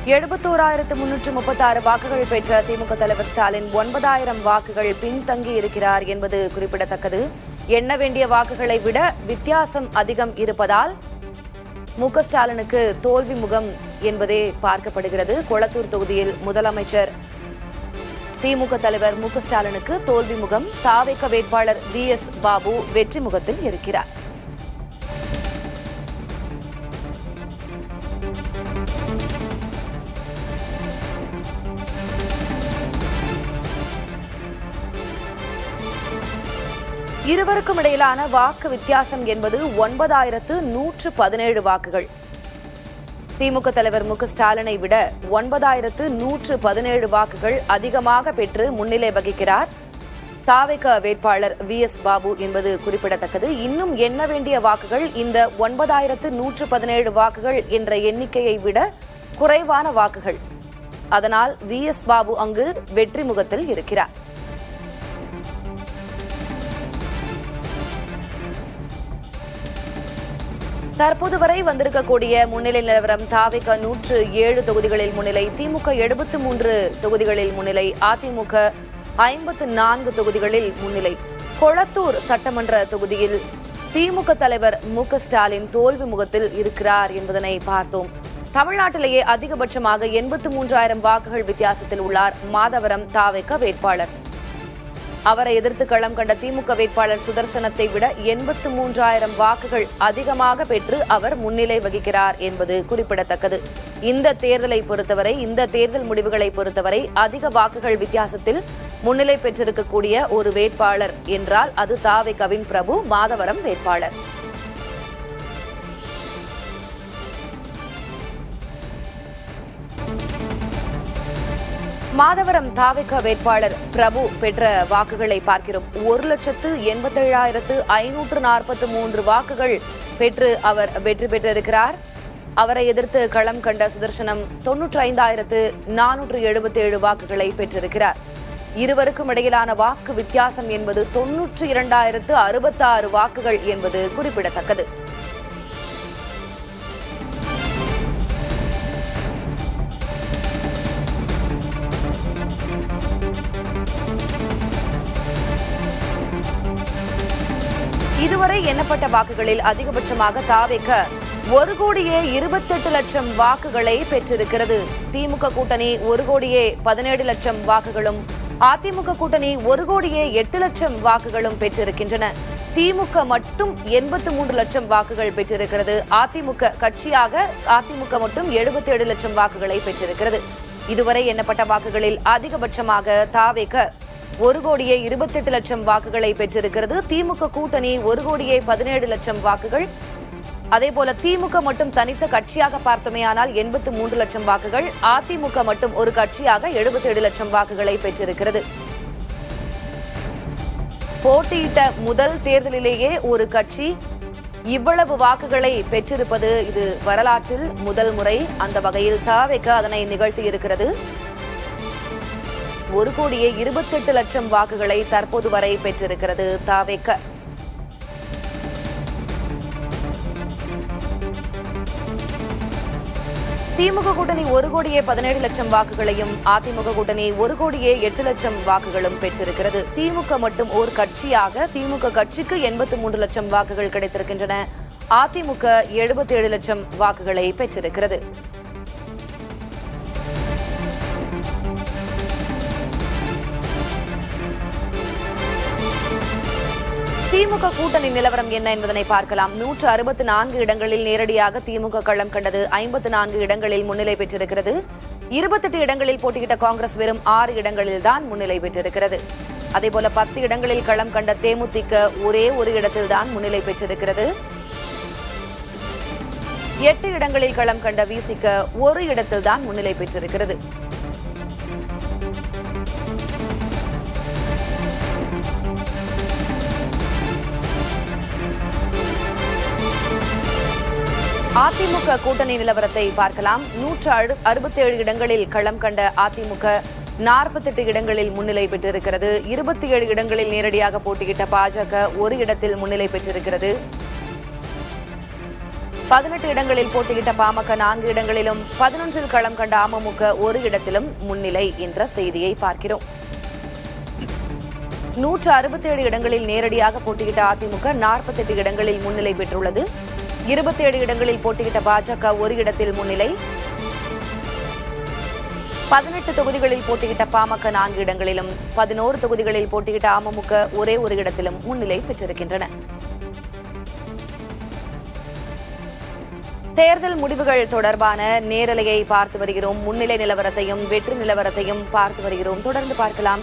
71,336 வாக்குகள் பெற்ற திமுக தலைவர் ஸ்டாலின் 9,000 வாக்குகள் பின்தங்கி இருக்கிறார் என்பது குறிப்பிடத்தக்கது. எண்ண வேண்டிய வாக்குகளை விட வித்தியாசம் அதிகம் இருப்பதால் ஸ்டாலினுக்கு தோல்வி முகம் என்பதே பார்க்கப்படுகிறது. கொளத்தூர் தொகுதியில் முதலமைச்சர் திமுக தலைவர் ஸ்டாலினுக்கு தோல்வி முகம். தாவேக வேட்பாளர் VS பாபு வெற்றி முகத்தில் இருக்கிறார். இருவருக்கும் இடையிலான வாக்கு வித்தியாசம் என்பது 9,117 வாக்குகள். திமுக தலைவர் ஸ்டாலினை விட 9,117 வாக்குகள் அதிகமாக பெற்று முன்னிலை வகிக்கிறார் தாவேக வேட்பாளர் VS பாபு என்பது குறிப்பிடத்தக்கது. இன்னும் எண்ண வேண்டிய வாக்குகள் இந்த 9,117 வாக்குகள் என்ற எண்ணிக்கையை விட குறைவான வாக்குகள். அதனால் VS பாபு அங்கு வெற்றி முகத்தில் இருக்கிறார். தற்போது வரை வந்திருக்கக்கூடிய முன்னிலை நிலவரம்: தாவேக 107 தொகுதிகளில் முன்னிலை, திமுக 73 தொகுதிகளில் முன்னிலை, அதிமுக 54 தொகுதிகளில் முன்னிலை. கொளத்தூர் சட்டமன்ற தொகுதியில் திமுக தலைவர் ஸ்டாலின் தோல்வி முகத்தில் இருக்கிறார் என்பதனை பார்த்தோம். தமிழ்நாட்டிலேயே அதிகபட்சமாக 83,000 வாக்குகள் வித்தியாசத்தில் உள்ளார் மாதவரம் தாவேக வேட்பாளர். அவரை எதிர்த்து களம் கண்ட திமுக வேட்பாளர் சுதர்சனத்தை விட 83,000 வாக்குகள் அதிகமாக பெற்று அவர் முன்னிலை வகிக்கிறார் என்பது குறிப்பிடத்தக்கது. இந்த தேர்தலை பொறுத்தவரை, இந்த தேர்தல் முடிவுகளை பொறுத்தவரை அதிக வாக்குகள் வித்தியாசத்தில் முன்னிலை பெற்றிருக்கக்கூடிய ஒரு வேட்பாளர் என்றால் அது தாவேகவின் பிரபு மாதவரம் வேட்பாளர். மாதவரம் தாவேக வேட்பாளர் பிரபு பெற்ற வாக்குகளை பார்க்கிறோம். 1,87,543 வாக்குகள் பெற்று அவர் வெற்றி பெற்றிருக்கிறார். அவரை எதிர்த்து களம் கண்ட சுதர்சனம் 95,477 வாக்குகளை பெற்றிருக்கிறார். இருவருக்கும் இடையிலான வாக்கு வித்தியாசம் என்பது 92,066 வாக்குகள் என்பது குறிப்பிடத்தக்கது. இதுவரை எண்ணப்பட்ட வாக்குகளில் அதிகபட்சமாக தாவேக 1,28,00,000 வாக்குகளை பெற்றிருக்கிறது. திமுக கூட்டணி 1,17,00,000 வாக்குகளும், அதிமுக கூட்டணி 1,08,00,000 வாக்குகளும் பெற்றிருக்கின்றன. திமுக மட்டும் 83 லட்சம் வாக்குகள் பெற்றிருக்கிறது. அதிமுக மட்டும் 77 லட்சம் வாக்குகளை பெற்றிருக்கிறது. இதுவரை எண்ணப்பட்ட வாக்குகளில் அதிகபட்சமாக தாவேக 1,28,00,000 வாக்குகளை பெற்றிருக்கிறது. திமுக கூட்டணி 1,17,00,000 வாக்குகள். அதேபோல திமுக மட்டும் தனித்த கட்சியாக பார்த்தோமேயானால் 83 லட்சம் வாக்குகள், அதிமுக மட்டும் ஒரு கட்சியாக 77 லட்சம் வாக்குகளை பெற்றிருக்கிறது. போட்டியிட்ட முதல் தேர்தலிலேயே ஒரு கட்சி இவ்வளவு வாக்குகளை பெற்றிருப்பது இது வரலாற்றில் முதல் முறை. அந்த வகையில் தாவேக அதனை நிகழ்த்தியிருக்கிறது. 1,28,00,000 வாக்குகளை தற்போது வரை பெற்றிருக்கிறது தாவேக. திமுக கூட்டணி 1,17,00,000 வாக்குகளையும், அதிமுக கூட்டணி 1,08,00,000 வாக்குகளும் பெற்றிருக்கிறது. திமுக மட்டும் ஒரு கட்சியாக திமுக கட்சிக்கு 83 லட்சம் வாக்குகள் கிடைத்திருக்கின்றன. அதிமுக 77 லட்சம் வாக்குகளை பெற்றிருக்கிறது. திமுக கூட்டணி நிலவரம் என்ன என்பதனை பார்க்கலாம். 164 இடங்களில் நேரடியாக திமுக களம் கண்டது. 54 இடங்களில் முன்னிலை பெற்றிருக்கிறது. 28 இடங்களில் போட்டியிட்ட காங்கிரஸ் வெறும் 6 இடங்களில் தான் முன்னிலை பெற்றிருக்கிறது. அதேபோல 10 இடங்களில் களம் கண்ட தேமுதிக ஒரே ஒரு இடத்தில்தான் முன்னிலை பெற்றிருக்கிறது. 8 இடங்களில் களம் கண்ட விசிக ஒரு இடத்தில்தான் முன்னிலை பெற்றிருக்கிறது. அதிமுக கூட்டணி நிலவரத்தை பார்க்கலாம். 167 இடங்களில் களம் கண்ட அதிமுக 48 இடங்களில் முன்னிலை பெற்றிருக்கிறது. 27 இடங்களில் நேரடியாக போட்டியிட்ட பாஜக ஒரு இடத்தில் முன்னிலை பெற்றிருக்கிறது. 18 இடங்களில் போட்டியிட்ட பாமக 4 இடங்களிலும் 11இல் களம் கண்ட அமமுக ஒரு இடத்திலும் முன்னிலை என்ற செய்தியை பார்க்கிறோம். 167 இடங்களில் நேரடியாக போட்டியிட்ட அதிமுக 48 இடங்களில் முன்னிலை பெற்றுள்ளது. 27 இடங்களில் போட்டியிட்ட பாஜக ஒரு இடத்தில் முன்னிலை. 18 தொகுதிகளில் போட்டியிட்ட பாமக 4 இடங்களிலும் 11 தொகுதிகளில் போட்டியிட்ட அமமுக ஒரே ஒரு இடத்திலும் முன்னிலை பெற்றிருக்கின்றன. தேர்தல் முடிவுகள் தொடர்பான நேரலையை பார்த்து வருகிறோம். முன்னிலை நிலவரத்தையும் வெற்றி நிலவரத்தையும் பார்த்து வருகிறோம். தொடர்ந்து பார்க்கலாம்.